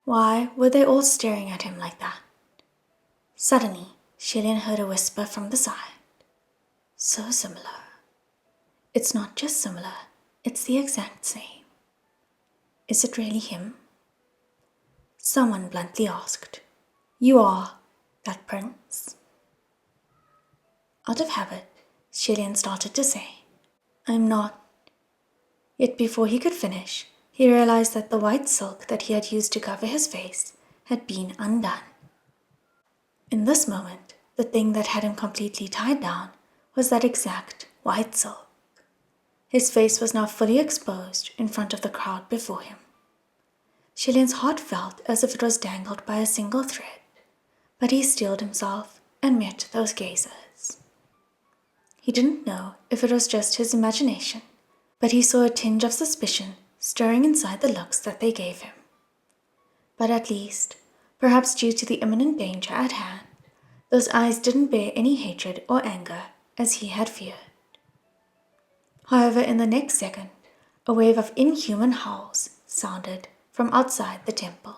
Why were they all staring at him like that? Suddenly, Shilling heard a whisper from the side. So similar. It's not just similar, it's the exact same. Is it really him? Someone bluntly asked, "You are that prince?" Out of habit, Shilling started to say, "I'm not." Yet before he could finish, he realized that the white silk that he had used to cover his face had been undone. In this moment, the thing that had him completely tied down was that exact white silk. His face was now fully exposed in front of the crowd before him. Shilling's heart felt as if it was dangled by a single thread, but he steeled himself and met those gazers. He didn't know if it was just his imagination, but he saw a tinge of suspicion stirring inside the looks that they gave him. But at least, perhaps due to the imminent danger at hand, those eyes didn't bear any hatred or anger as he had feared. However, in the next second, a wave of inhuman howls sounded from outside the temple.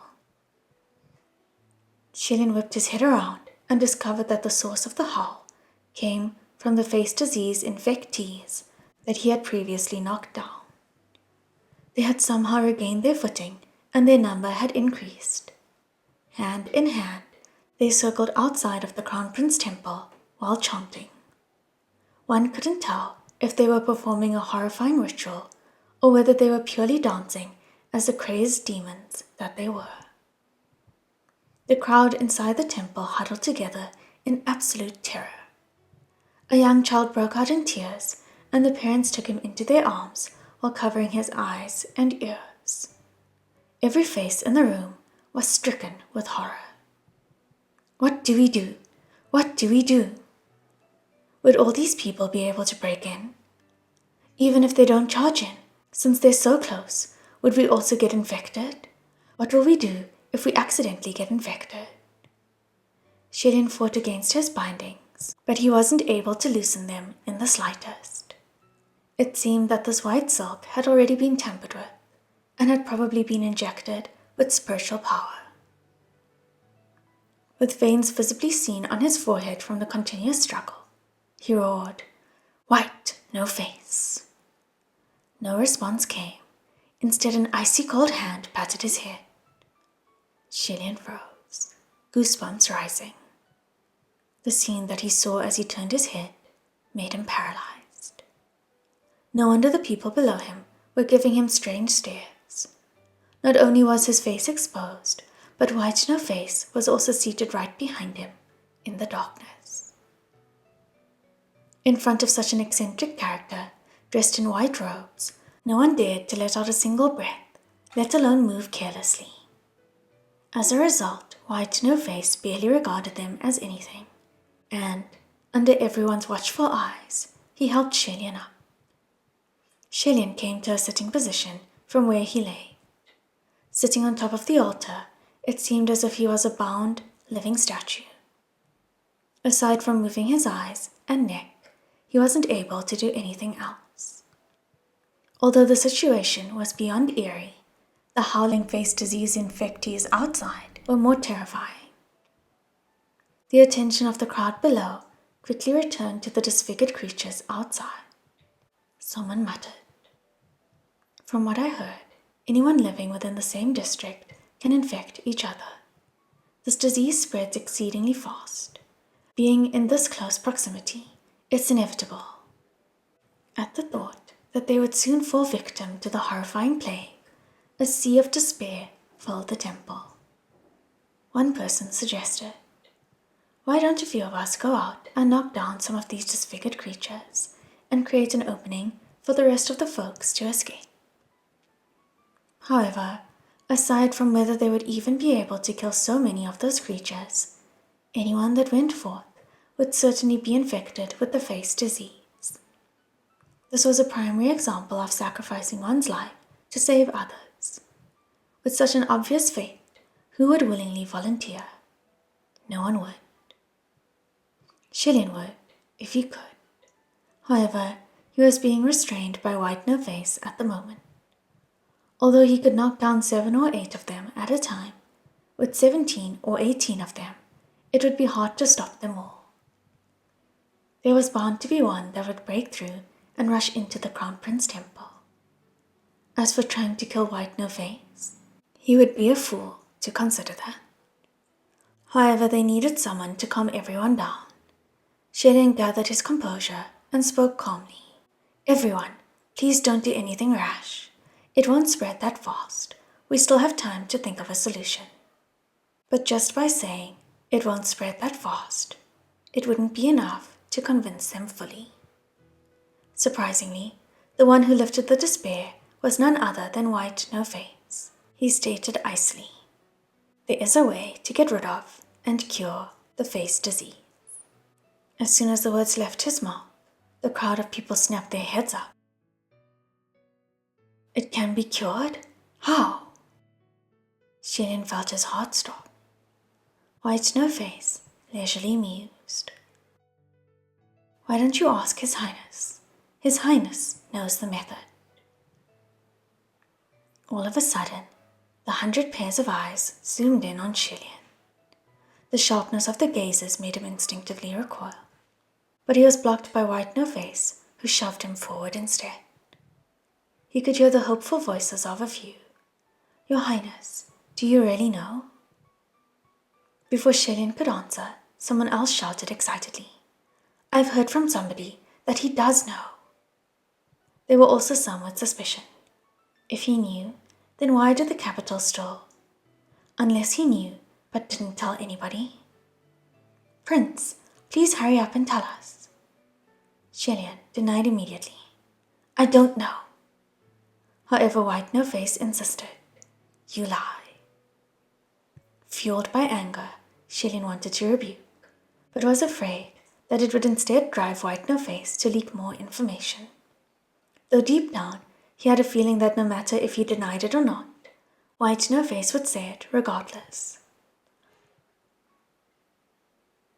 Shilling whipped his head around and discovered that the source of the howl came from the face disease infectees that he had previously knocked down. They had somehow regained their footing and their number had increased. Hand in hand, they circled outside of the Crown Prince Temple while chanting. One couldn't tell if they were performing a horrifying ritual or whether they were purely dancing as the crazed demons that they were. The crowd inside the temple huddled together in absolute terror. A young child broke out in tears, and the parents took him into their arms while covering his eyes and ears. Every face in the room was stricken with horror. What do we do? What do we do? Would all these people be able to break in? Even if they don't charge in, since they're so close, would we also get infected? What will we do if we accidentally get infected? Shilling fought against his bindings, but he wasn't able to loosen them in the slightest. It seemed that this white silk had already been tampered with, and had probably been injected with spiritual power. With veins visibly seen on his forehead from the continuous struggle, he roared, "White, no face." No response came. Instead, an icy cold hand patted his head. Shilling froze, goosebumps rising. The scene that he saw as he turned his head made him paralyzed. No wonder the people below him were giving him strange stares. Not only was his face exposed, but White No Face was also seated right behind him in the darkness. In front of such an eccentric character, dressed in white robes, no one dared to let out a single breath, let alone move carelessly. As a result, White No Face barely regarded them as anything, and, under everyone's watchful eyes, he helped Shilling up. Shilling came to a sitting position from where he lay. Sitting on top of the altar, it seemed as if he was a bound, living statue. Aside from moving his eyes and neck, he wasn't able to do anything else. Although the situation was beyond eerie, the howling face disease infectees outside were more terrifying. The attention of the crowd below quickly returned to the disfigured creatures outside. Someone muttered, "From what I heard, anyone living within the same district can infect each other. This disease spreads exceedingly fast. Being in this close proximity, it's inevitable." At the thought that they would soon fall victim to the horrifying plague, a sea of despair filled the temple. One person suggested, "Why don't a few of us go out and knock down some of these disfigured creatures and create an opening for the rest of the folks to escape?" However, aside from whether they would even be able to kill so many of those creatures, anyone that went forth would certainly be infected with the face disease. This was a primary example of sacrificing one's life to save others. With such an obvious fate, who would willingly volunteer? No one would. Shilling would, if he could. However, he was being restrained by White No Face at the moment. Although he could knock down 7 or 8 of them at a time, with 17 or 18 of them, it would be hard to stop them all. There was bound to be one that would break through and rush into the Crown Prince Temple. As for trying to kill White No Face, he would be a fool to consider that. However, they needed someone to calm everyone down. Shilling gathered his composure and spoke calmly. Everyone, please don't do anything rash. It won't spread that fast. We still have time to think of a solution. But just by saying it won't spread that fast, it wouldn't be enough to convince them fully. Surprisingly, the one who lifted the despair was none other than White No Face. He stated icily, "There is a way to get rid of and cure the face disease." As soon as the words left his mouth, the crowd of people snapped their heads up. "It can be cured? How?" Shilling felt his heart stop. White No Face leisurely mused. "Why don't you ask His Highness? His Highness knows the method." All of a sudden, the 100 pairs of eyes zoomed in on Shilling. The sharpness of the gazes made him instinctively recoil, but he was blocked by White No Face, who shoved him forward instead. He could hear the hopeful voices of a few. "Your Highness, do you really know?" Before Shilling could answer, someone else shouted excitedly, "I've heard from somebody that he does know." There were also some with suspicion. If he knew, then why did the capital still? Unless he knew, but didn't tell anybody. "Prince, please hurry up and tell us." Shilling denied immediately. "I don't know." However, White No Face insisted. "You lie." Fueled by anger, Shilling wanted to rebuke, but was afraid that it would instead drive White No Face to leak more information. Though deep down, he had a feeling that no matter if he denied it or not, White No Face would say it regardless.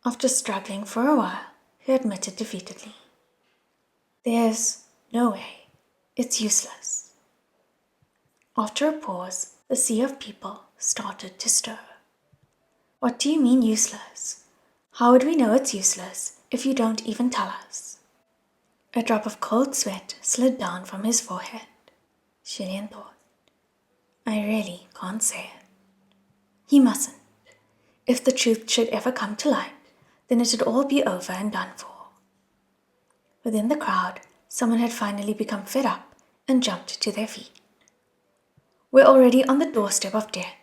After struggling for a while, he admitted defeatedly, "There's no way. It's useless." After a pause, the sea of people started to stir. "What do you mean useless? How would we know it's useless if you don't even tell us?" A drop of cold sweat slid down from his forehead. Shilling thought, "I really can't say it." He mustn't. If the truth should ever come to light, then it would all be over and done for. Within the crowd, someone had finally become fed up and jumped to their feet. "We're already on the doorstep of death.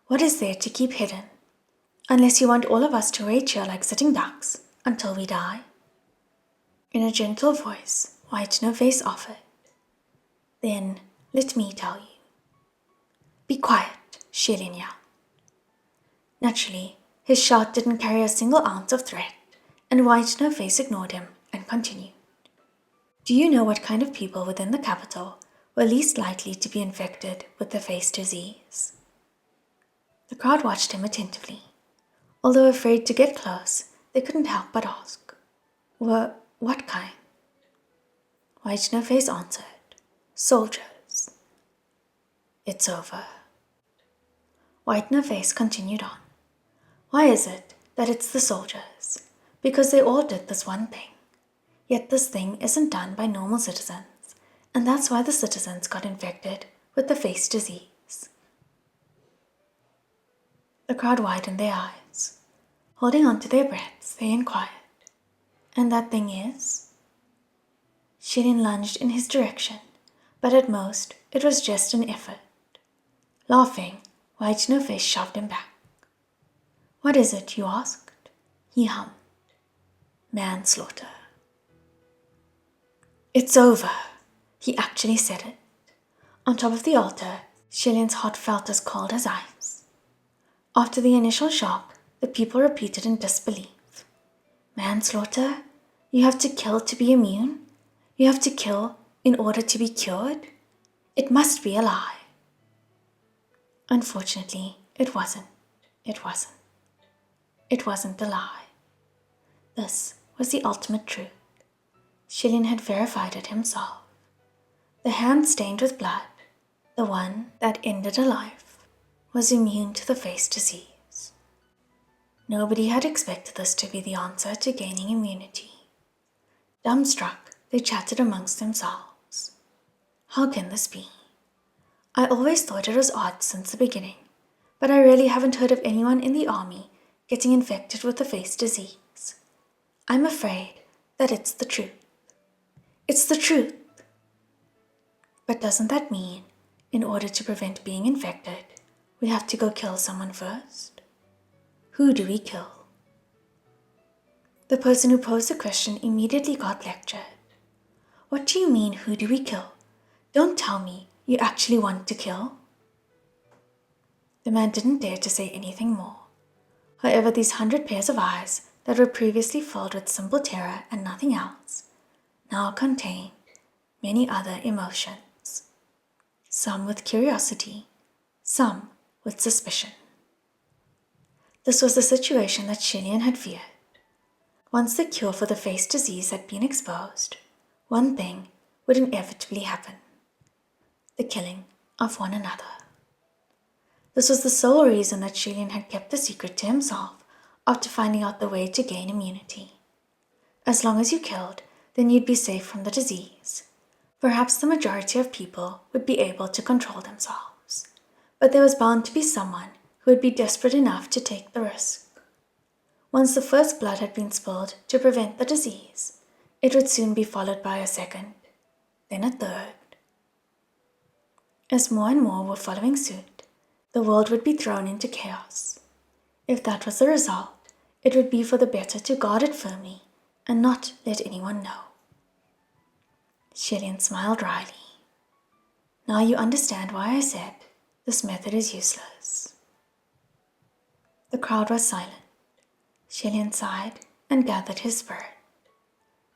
What is there to keep hidden? Unless you want all of us to rage here like sitting ducks until we die?" In a gentle voice, White No Face offered, "Then let me tell you." "Be quiet," Shilling yelled. Naturally, his shout didn't carry a single ounce of threat, and White No Face ignored him and continued. "Do you know what kind of people within the capital were least likely to be infected with the face disease?" The crowd watched him attentively. Although afraid to get close, they couldn't help but ask, "What kind?" White No Face answered, "Soldiers." "It's over." White No Face continued on. "Why is it that it's the soldiers? Because they all did this one thing. Yet this thing isn't done by normal citizens, and that's why the citizens got infected with the face disease." The crowd widened their eyes. Holding on to their breaths, they inquired, "And that thing is?" Shilling lunged in his direction, but at most it was just an effort. Laughing, White No Face shoved him back. "What is it, you asked?" He hummed. "Manslaughter." "It's over." He actually said it. On top of the altar, Shilling's heart felt as cold as ice. After the initial shock, the people repeated in disbelief. "Manslaughter? You have to kill to be immune? You have to kill in order to be cured? It must be a lie." Unfortunately, it wasn't. It wasn't. It wasn't a lie. This was the ultimate truth. Shilling had verified it himself. The hand stained with blood, the one that ended a life, was immune to the face disease. Nobody had expected this to be the answer to gaining immunity. Dumbstruck, they chatted amongst themselves. How can this be? I always thought it was odd since the beginning, but I really haven't heard of anyone in the army getting infected with the face disease. I'm afraid that it's the truth. It's the truth! But doesn't that mean, in order to prevent being infected, we have to go kill someone first? Who do we kill? The person who posed the question immediately got lectured. What do you mean, who do we kill? Don't tell me you actually want to kill. The man didn't dare to say anything more. However, these 100 pairs of eyes that were previously filled with simple terror and nothing else now contained many other emotions. Some with curiosity, some with suspicion. This was the situation that Shilling had feared. Once the cure for the face disease had been exposed, one thing would inevitably happen: the killing of one another. This was the sole reason that Shilling had kept the secret to himself after finding out the way to gain immunity. As long as you killed, then you'd be safe from the disease. Perhaps the majority of people would be able to control themselves, but there was bound to be someone who would be desperate enough to take the risk. Once the first blood had been spilled to prevent the disease, it would soon be followed by a second, then a third. As more and more were following suit, the world would be thrown into chaos. If that was the result, it would be for the better to guard it firmly and not let anyone know. Shilling smiled wryly. Now you understand why I said this method is useless. The crowd was silent. Shilling sighed and gathered his spirit.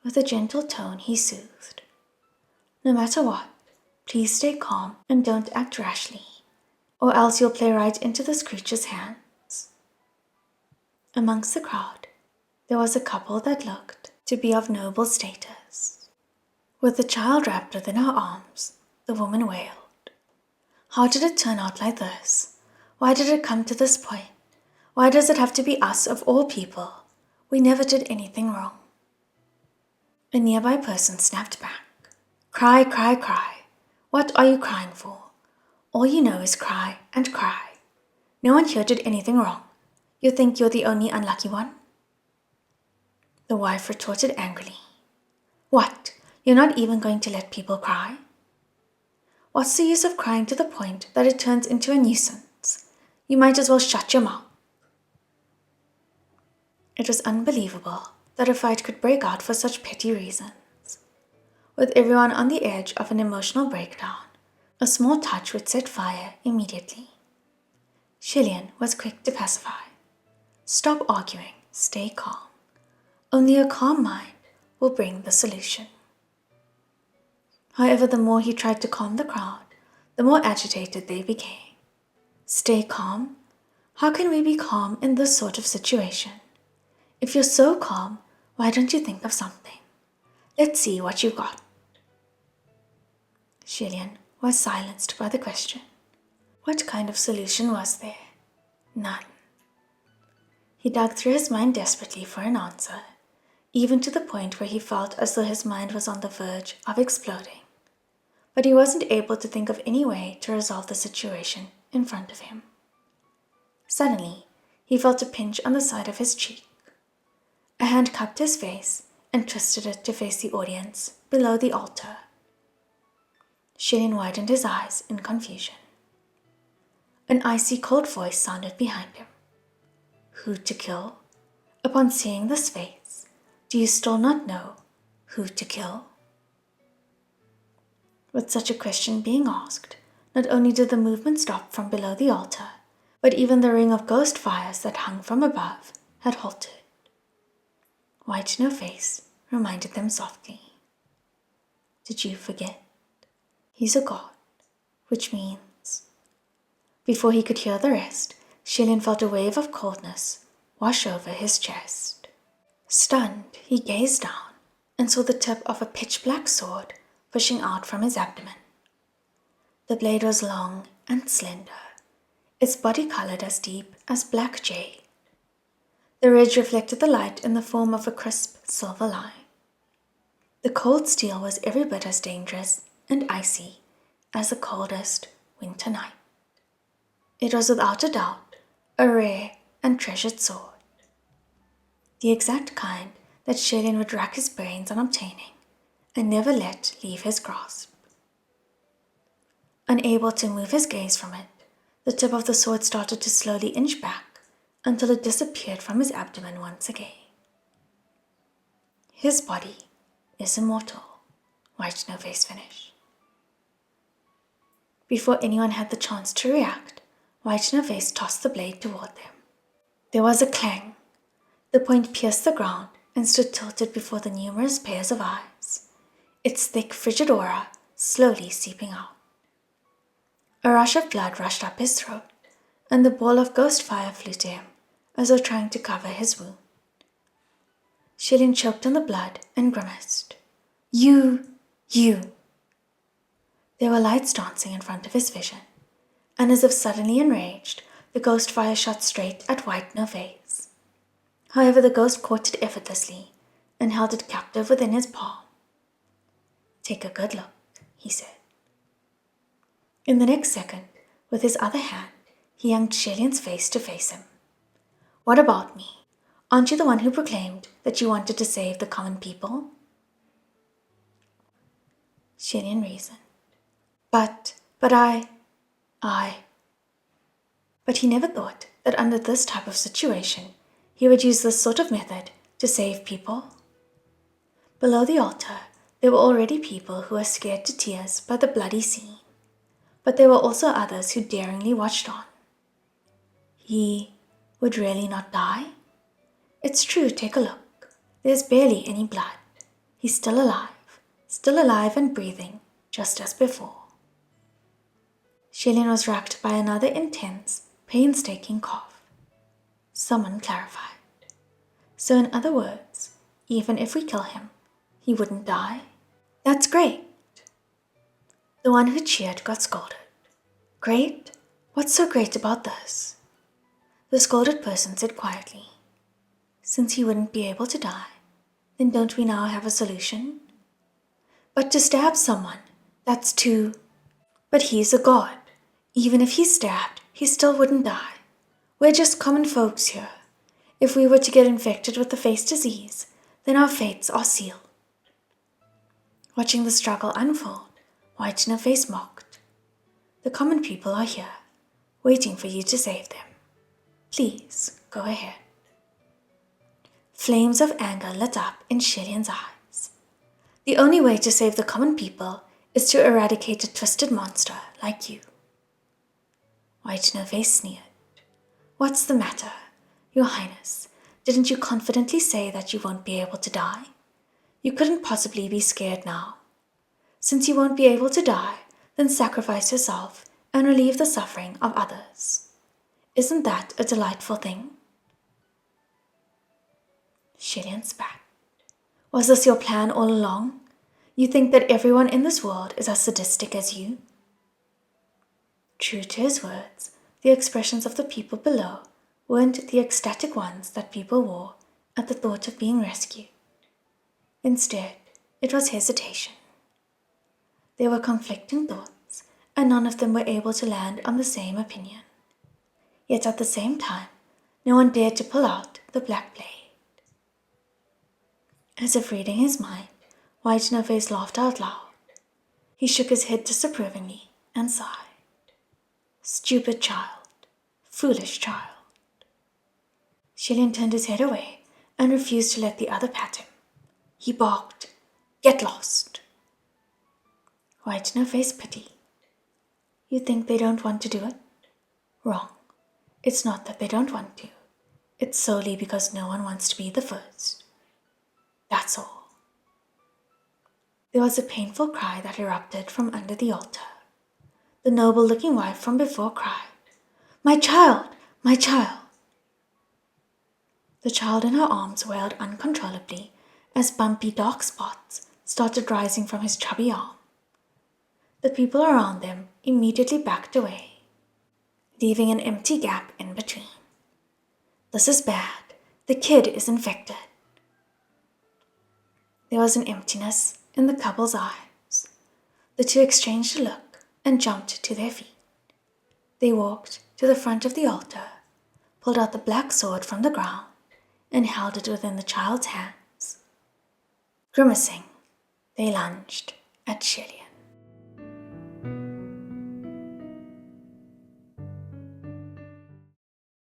With a gentle tone, he soothed. No matter what, please stay calm and don't act rashly, or else you'll play right into this creature's hands. Amongst the crowd, there was a couple that looked to be of noble status. With the child wrapped within her arms, the woman wailed. How did it turn out like this? Why did it come to this point? Why does it have to be us of all people? We never did anything wrong. A nearby person snapped back. Cry, cry, cry. What are you crying for? All you know is cry and cry. No one here did anything wrong. You think you're the only unlucky one? The wife retorted angrily. What? You're not even going to let people cry? What's the use of crying to the point that it turns into a nuisance? You might as well shut your mouth. It was unbelievable that a fight could break out for such petty reasons. With everyone on the edge of an emotional breakdown, a small touch would set fire immediately. Shilling was quick to pacify. Stop arguing, stay calm. Only a calm mind will bring the solution. However, the more he tried to calm the crowd, the more agitated they became. Stay calm? How can we be calm in this sort of situation? If you're so calm, why don't you think of something? Let's see what you got. Shilling was silenced by the question. What kind of solution was there? None. He dug through his mind desperately for an answer, even to the point where he felt as though his mind was on the verge of exploding. But he wasn't able to think of any way to resolve the situation in front of him. Suddenly, he felt a pinch on the side of his cheek. A hand cupped his face and twisted it to face the audience below the altar. Shilling widened his eyes in confusion. An icy cold voice sounded behind him. Who to kill? Upon seeing this face, do you still not know who to kill? With such a question being asked, not only did the movement stop from below the altar, but even the ring of ghost fires that hung from above had halted. White No Face reminded them softly. Did you forget? He's a god, which means... Before he could hear the rest, Shilling felt a wave of coldness wash over his chest. Stunned, he gazed down and saw the tip of a pitch-black sword pushing out from his abdomen. The blade was long and slender. its body colored as deep as black jade. The ridge reflected the light in the form of a crisp silver line. The cold steel was every bit as dangerous and icy as the coldest winter night. It was without a doubt a rare and treasured sword, the exact kind that Shilling would rack his brains on obtaining and never let leave his grasp. Unable to move his gaze from it, the tip of the sword started to slowly inch back until it disappeared from his abdomen once again. His body is immortal, White No Face finished. Before anyone had the chance to react, White No Face tossed the blade toward them. There was a clang. The point pierced the ground and stood tilted before the numerous pairs of eyes, its thick, frigid aura slowly seeping out. A rush of blood rushed up his throat, and the ball of ghost fire flew to him, as though trying to cover his wound. Shilling choked on the blood and grimaced. You! There were lights dancing in front of his vision, and as if suddenly enraged, the ghost fire shot straight at White No Face. However, the ghost caught it effortlessly and held it captive within his palm. Take a good look, he said. In the next second, with his other hand, he yanked Shilling's face to face him. What about me? Aren't you the one who proclaimed that you wanted to save the common people? Shilling reasoned. But he never thought that under this type of situation, he would use this sort of method to save people. Below the altar, there were already people who were scared to tears by the bloody scene, but there were also others who daringly watched on. He would really not die? It's true, take a look. There's barely any blood. He's still alive and breathing, just as before. Shilling was racked by another intense, painstaking cough. Someone clarified. So in other words, even if we kill him, he wouldn't die? That's great. The one who cheered got scolded. Great? What's so great about this? The scolded person said quietly, since he wouldn't be able to die, then don't we now have a solution? But to stab someone, that's too... But he's a god. Even if he's stabbed, he still wouldn't die. We're just common folks here. If we were to get infected with the face disease, then our fates are sealed. Watching the struggle unfold, White No Face mocked. The common people are here, waiting for you to save them. Please, go ahead. Flames of anger lit up in Shilling's eyes. The only way to save the common people is to eradicate a twisted monster like you. White No Face sneered. What's the matter? Your Highness, didn't you confidently say that you won't be able to die? You couldn't possibly be scared now. Since you won't be able to die, then sacrifice yourself and relieve the suffering of others. Isn't that a delightful thing? Shilling spat. Was this your plan all along? You think that everyone in this world is as sadistic as you? True to his words, the expressions of the people below weren't the ecstatic ones that people wore at the thought of being rescued. Instead, it was hesitation. There were conflicting thoughts, and none of them were able to land on the same opinion. Yet at the same time, no one dared to pull out the black blade. As if reading his mind, White No Face laughed out loud. He shook his head disapprovingly and sighed. Stupid child, foolish child. Shilling turned his head away and refused to let the other pat him. He barked, "Get lost!" White No Face pitied. You think they don't want to do it? Wrong. It's not that they don't want to. It's solely because no one wants to be the first. That's all. There was a painful cry that erupted from under the altar. The noble-looking wife from before cried, "My child! My child!" The child in her arms wailed uncontrollably as bumpy dark spots started rising from his chubby arm. The people around them immediately backed away. leaving an empty gap in between. This is bad. The kid is infected. There was an emptiness in the couple's eyes. The two exchanged a look and jumped to their feet. They walked to the front of the altar, pulled out the black sword from the ground, and held it within the child's hands. Grimacing, they lunged at Shilling.